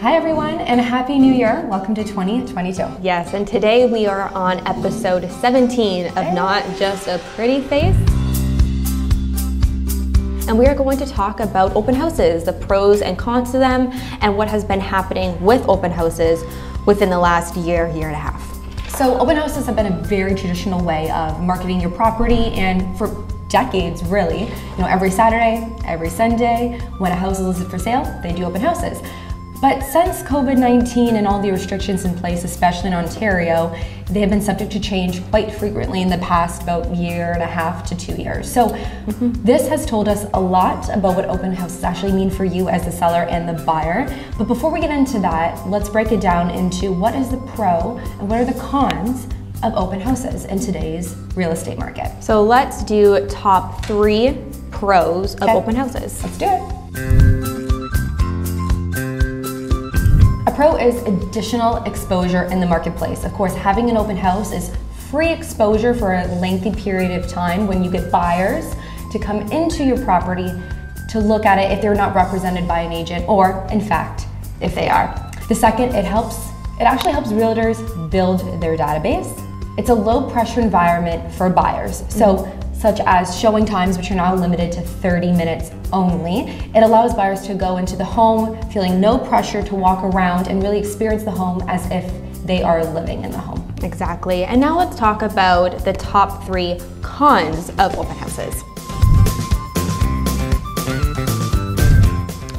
Hi everyone, and Happy New Year. Welcome to 2022. Yes, and today we are on episode 17 of Not Just a Pretty Face. And we are going to talk about open houses, the pros and cons to them, and what has been happening with open houses within the last year and a half. So open houses have been a very traditional way of marketing your property, and for decades really. You know, every Saturday, every Sunday, when a house is listed for sale, they do open houses. But since COVID-19 and all the restrictions in place, especially in Ontario, they have been subject to change quite frequently in the past about year and a half to 2 years. So this has told us a lot about what open houses actually mean for you as the seller and the buyer. But before we get into that, let's break it down into what is the pro and what are the cons of open houses in today's real estate market. So let's do top 3 pros of open houses. Let's do it. A pro is additional exposure in the marketplace. Of course, having an open house is free exposure for a lengthy period of time when you get buyers to come into your property to look at it if they're not represented by an agent, or in fact, if they are. The second, it actually helps realtors build their database. It's a low pressure environment for buyers. So, such as showing times, which are now limited to 30 minutes only. It allows buyers to go into the home feeling no pressure to walk around and really experience the home as if they are living in the home. Exactly. And now let's talk about the top 3 cons of open houses.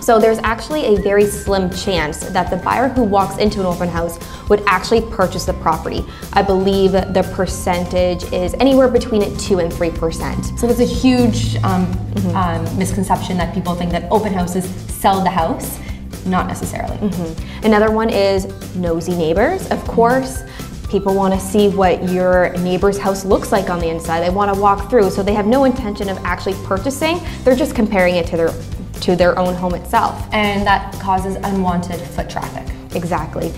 So there's actually a very slim chance that the buyer who walks into an open house would actually purchase the property. I believe the percentage is anywhere between 2 and 3%. So it's a huge misconception that people think that open houses sell the house. Not necessarily. Another one is nosy neighbors. Of course, people want to see what your neighbor's house looks like on the inside. They want to walk through, so they have no intention of actually purchasing. They're just comparing it to their own home itself. And that causes unwanted foot traffic. Exactly,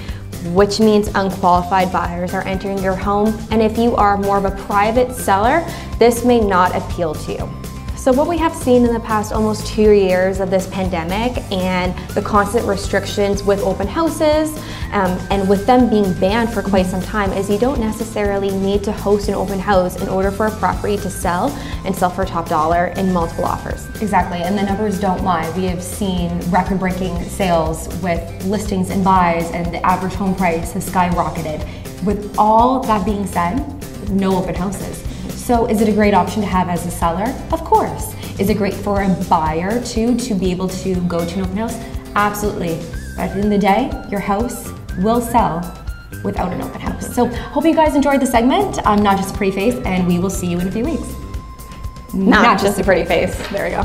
which means unqualified buyers are entering your home, and if you are more of a private seller, this may not appeal to you. So what we have seen in the past almost 2 years of this pandemic and the constant restrictions with open houses and with them being banned for quite some time is you don't necessarily need to host an open house in order for a property to sell and sell for top dollar in multiple offers. Exactly, and the numbers don't lie. We have seen record-breaking sales with listings and buys, and the average home price has skyrocketed. With all that being said, no open houses. So is it a great option to have as a seller? Of course. Is it great for a buyer too to be able to go to an open house? Absolutely. But at the end of the day, your house will sell without an open house. So hope you guys enjoyed the segment. I'm Not Just a Pretty Face, and we will see you in a few weeks. Not just a pretty face. There we go.